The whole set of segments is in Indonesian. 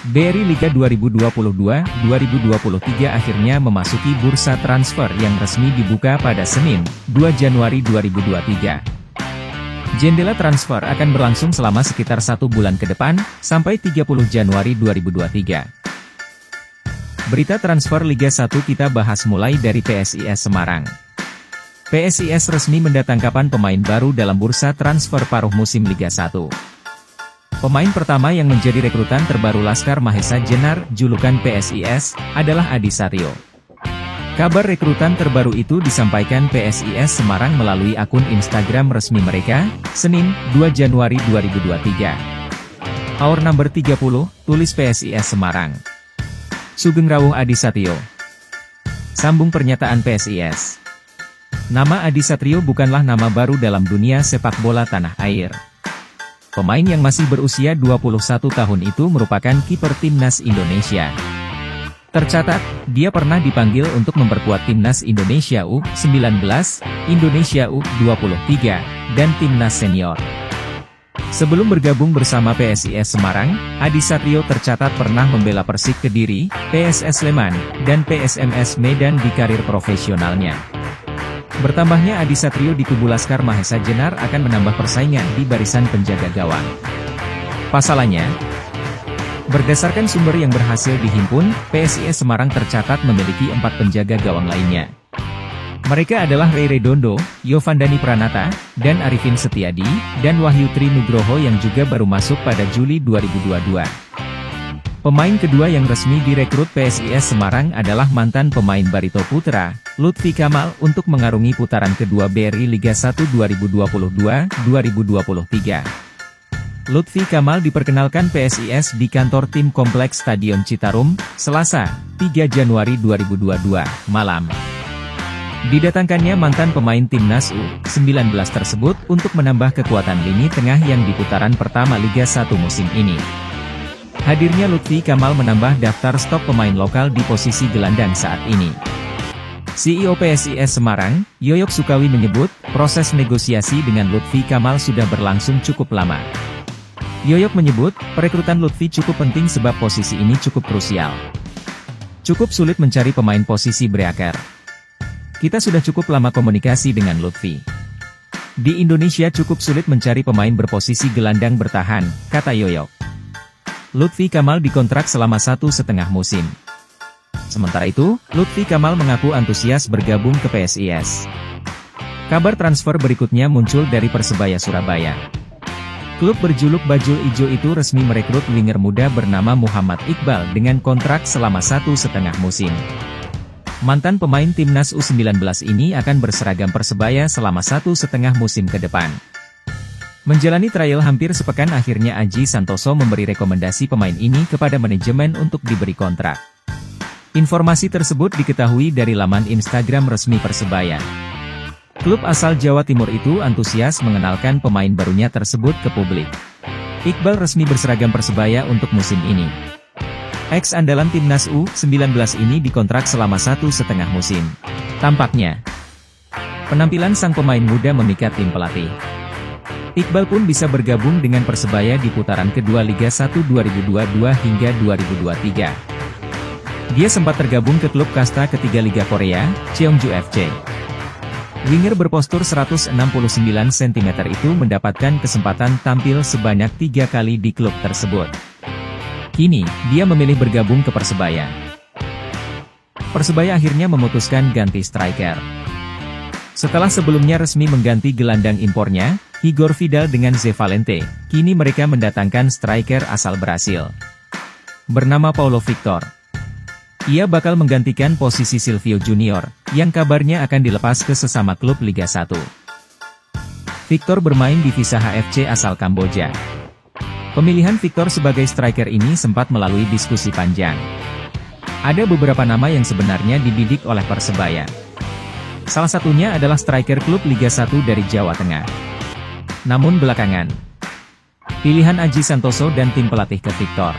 BRI Liga 2022-2023 akhirnya memasuki bursa transfer yang resmi dibuka pada Senin, 2 Januari 2023. Jendela transfer akan berlangsung selama sekitar 1 bulan ke depan, sampai 30 Januari 2023. Berita transfer Liga 1 kita bahas mulai dari PSIS Semarang. PSIS resmi mendatangkan pemain baru dalam bursa transfer paruh musim Liga 1. Pemain pertama yang menjadi rekrutan terbaru Laskar Mahesa Jenar, julukan PSIS, adalah Adi Satrio. Kabar rekrutan terbaru itu disampaikan PSIS Semarang melalui akun Instagram resmi mereka, Senin, 2 Januari 2023. Our number 30, tulis PSIS Semarang. Sugeng rawuh Adi Satrio. Sambung pernyataan PSIS. Nama Adi Satrio bukanlah nama baru dalam dunia sepak bola tanah air. Pemain yang masih berusia 21 tahun itu merupakan kiper timnas Indonesia. Tercatat, dia pernah dipanggil untuk memperkuat timnas Indonesia U19, Indonesia U23, dan timnas senior. Sebelum bergabung bersama PSIS Semarang, Adi Satrio tercatat pernah membela Persik Kediri, PSS Sleman, dan PSMS Medan di karir profesionalnya. Bertambahnya Adi Satrio di kubu Laskar Mahesa Jenar akan menambah persaingan di barisan penjaga gawang. Pasalnya, berdasarkan sumber yang berhasil dihimpun, PSIS Semarang tercatat memiliki 4 penjaga gawang lainnya. Mereka adalah Ray Redondo, Yovandani Pranata, dan Arifin Setiadi, dan Wahyu Tri Nugroho yang juga baru masuk pada Juli 2022. Pemain kedua yang resmi direkrut PSIS Semarang adalah mantan pemain Barito Putra, Lutfi Kamal untuk mengarungi putaran kedua BRI Liga 1 2022-2023. Lutfi Kamal diperkenalkan PSIS di kantor tim Kompleks Stadion Citarum, Selasa, 3 Januari 2022, malam. Didatangkannya mantan pemain timnas U19 tersebut untuk menambah kekuatan lini tengah yang di putaran pertama Liga 1 musim ini. Hadirnya Lutfi Kamal menambah daftar stok pemain lokal di posisi gelandang saat ini. CEO PSIS Semarang, Yoyok Sukawi menyebut, proses negosiasi dengan Lutfi Kamal sudah berlangsung cukup lama. Yoyok menyebut, perekrutan Lutfi cukup penting sebab posisi ini cukup krusial. Cukup sulit mencari pemain posisi berakar. Kita sudah cukup lama komunikasi dengan Lutfi. Di Indonesia cukup sulit mencari pemain berposisi gelandang bertahan, kata Yoyok. Lutfi Kamal dikontrak selama 1,5 musim. Sementara itu, Lutfi Kamal mengaku antusias bergabung ke PSIS. Kabar transfer berikutnya muncul dari Persebaya Surabaya. Klub berjuluk Bajul Ijo itu resmi merekrut winger muda bernama Muhammad Iqbal dengan kontrak selama 1,5 musim. Mantan pemain timnas U19 ini akan berseragam Persebaya selama 1,5 musim ke depan. Menjalani trial hampir sepekan akhirnya Aji Santoso memberi rekomendasi pemain ini kepada manajemen untuk diberi kontrak. Informasi tersebut diketahui dari laman Instagram resmi Persebaya. Klub asal Jawa Timur itu antusias mengenalkan pemain barunya tersebut ke publik. Iqbal resmi berseragam Persebaya untuk musim ini. Ex-andalan timnas U19 ini dikontrak selama 1,5 musim. Tampaknya, penampilan sang pemain muda memikat tim pelatih. Iqbal pun bisa bergabung dengan Persebaya di putaran kedua Liga 1 2022 hingga 2023. Dia sempat tergabung ke klub kasta ketiga Liga Korea, Cheongju FC. Winger berpostur 169 cm itu mendapatkan kesempatan tampil sebanyak 3 kali di klub tersebut. Kini, dia memilih bergabung ke Persebaya. Persebaya akhirnya memutuskan ganti striker. Setelah sebelumnya resmi mengganti gelandang impornya, Igor Vidal dengan Ze Valente, kini mereka mendatangkan striker asal Brasil. Bernama Paulo Victor. Ia bakal menggantikan posisi Silvio Junior, yang kabarnya akan dilepas ke sesama klub Liga 1. Victor bermain di Visa HFC asal Kamboja. Pemilihan Victor sebagai striker ini sempat melalui diskusi panjang. Ada beberapa nama yang sebenarnya dibidik oleh Persebaya. Salah satunya adalah striker klub Liga 1 dari Jawa Tengah. Namun belakangan, pilihan Aji Santoso dan tim pelatih ke Victor.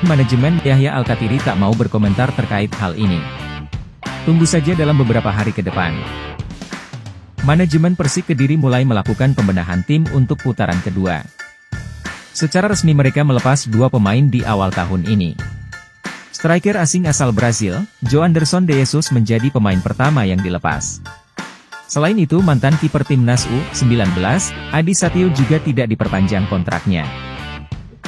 Manajemen Yahya Al-Kathiri tak mau berkomentar terkait hal ini. Tunggu saja dalam beberapa hari ke depan. Manajemen Persik Kediri mulai melakukan pembenahan tim untuk putaran kedua. Secara resmi mereka melepas dua pemain di awal tahun ini. Striker asing asal Brazil, Joanderson de Jesus menjadi pemain pertama yang dilepas. Selain itu mantan kiper timnas U19, Adi Satyo juga tidak diperpanjang kontraknya.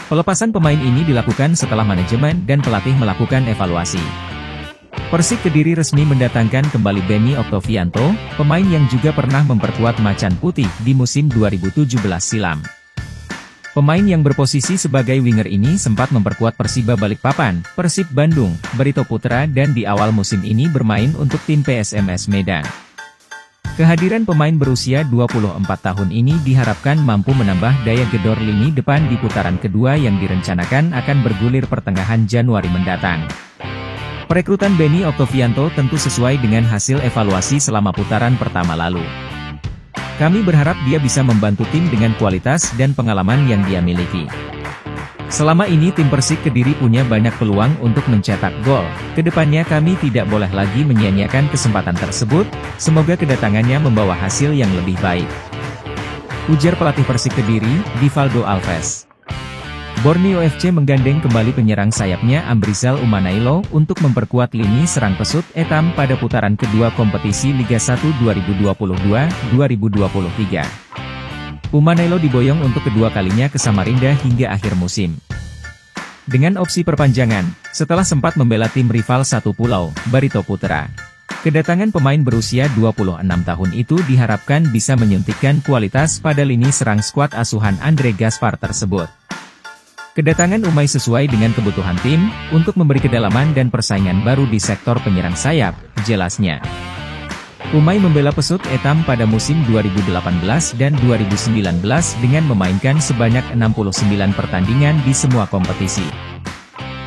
Pelepasan pemain ini dilakukan setelah manajemen dan pelatih melakukan evaluasi. Persik Kediri resmi mendatangkan kembali Benny Oktovianto, pemain yang juga pernah memperkuat Macan Putih di musim 2017 silam. Pemain yang berposisi sebagai winger ini sempat memperkuat Persiba Balikpapan, Persib Bandung, Barito Putra dan di awal musim ini bermain untuk tim PSMS Medan. Kehadiran pemain berusia 24 tahun ini diharapkan mampu menambah daya gedor lini depan di putaran kedua yang direncanakan akan bergulir pertengahan Januari mendatang. Perekrutan Benny Oktovianto tentu sesuai dengan hasil evaluasi selama putaran pertama lalu. Kami berharap dia bisa membantu tim dengan kualitas dan pengalaman yang dia miliki. Selama ini tim Persik Kediri punya banyak peluang untuk mencetak gol. Kedepannya kami tidak boleh lagi menyia-nyiakan kesempatan tersebut, semoga kedatangannya membawa hasil yang lebih baik. Ujar pelatih Persik Kediri, Divaldo Alves. Borneo FC menggandeng kembali penyerang sayapnya Ambrizal Umanailo untuk memperkuat lini serang Pesut Etam pada putaran kedua kompetisi Liga 1 2022-2023. Umanailo diboyong untuk kedua kalinya ke Samarinda hingga akhir musim. Dengan opsi perpanjangan, setelah sempat membela tim rival satu pulau, Barito Putra. Kedatangan pemain berusia 26 tahun itu diharapkan bisa menyuntikkan kualitas pada lini serang skuad asuhan Andre Gaspar tersebut. Kedatangan Umay sesuai dengan kebutuhan tim, untuk memberi kedalaman dan persaingan baru di sektor penyerang sayap, jelasnya. Umay membela Pesut Etam pada musim 2018 dan 2019 dengan memainkan sebanyak 69 pertandingan di semua kompetisi.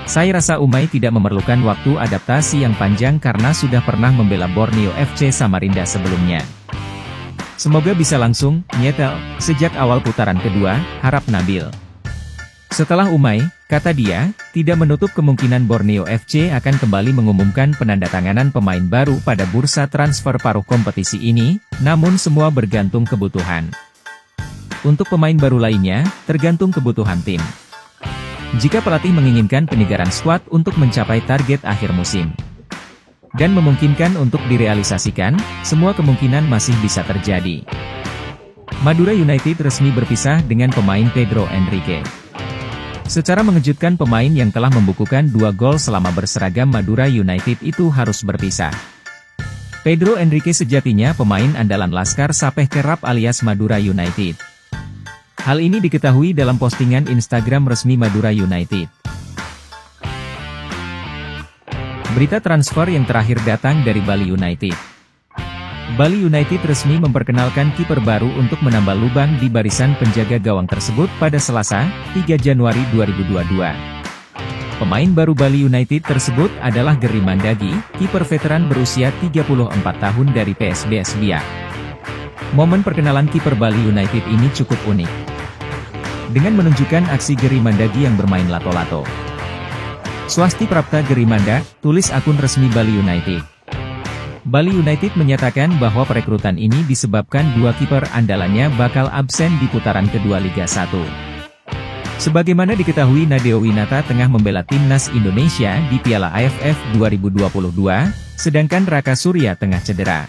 Saya rasa Umay tidak memerlukan waktu adaptasi yang panjang karena sudah pernah membela Borneo FC Samarinda sebelumnya. Semoga bisa langsung nyetel sejak awal putaran kedua, harap Nabil. Setelah Umay, kata dia, tidak menutup kemungkinan Borneo FC akan kembali mengumumkan penandatanganan pemain baru pada bursa transfer paruh kompetisi ini, namun semua bergantung kebutuhan. Untuk pemain baru lainnya, tergantung kebutuhan tim. Jika pelatih menginginkan penyegaran skuad untuk mencapai target akhir musim dan memungkinkan untuk direalisasikan, semua kemungkinan masih bisa terjadi. Madura United resmi berpisah dengan pemain Pedro Henrique. Secara mengejutkan pemain yang telah membukukan 2 gol selama berseragam Madura United itu harus berpisah. Pedro Henrique sejatinya pemain andalan Laskar Sapeh Kerap alias Madura United. Hal ini diketahui dalam postingan Instagram resmi Madura United. Berita transfer yang terakhir datang dari Bali United. Bali United resmi memperkenalkan kiper baru untuk menambah lubang di barisan penjaga gawang tersebut pada Selasa, 3 Januari 2022. Pemain baru Bali United tersebut adalah Geri Mandagi, kiper veteran berusia 34 tahun dari PSBS Biak. Momen perkenalan kiper Bali United ini cukup unik. Dengan menunjukkan aksi Geri Mandagi yang bermain lato-lato. Swasti Prapta Geri Manda, tulis akun resmi Bali United. Bali United menyatakan bahwa perekrutan ini disebabkan 2 kiper andalannya bakal absen di putaran kedua Liga 1. Sebagaimana diketahui Nadeo Winata tengah membela timnas Indonesia di Piala AFF 2022, sedangkan Raka Surya tengah cedera.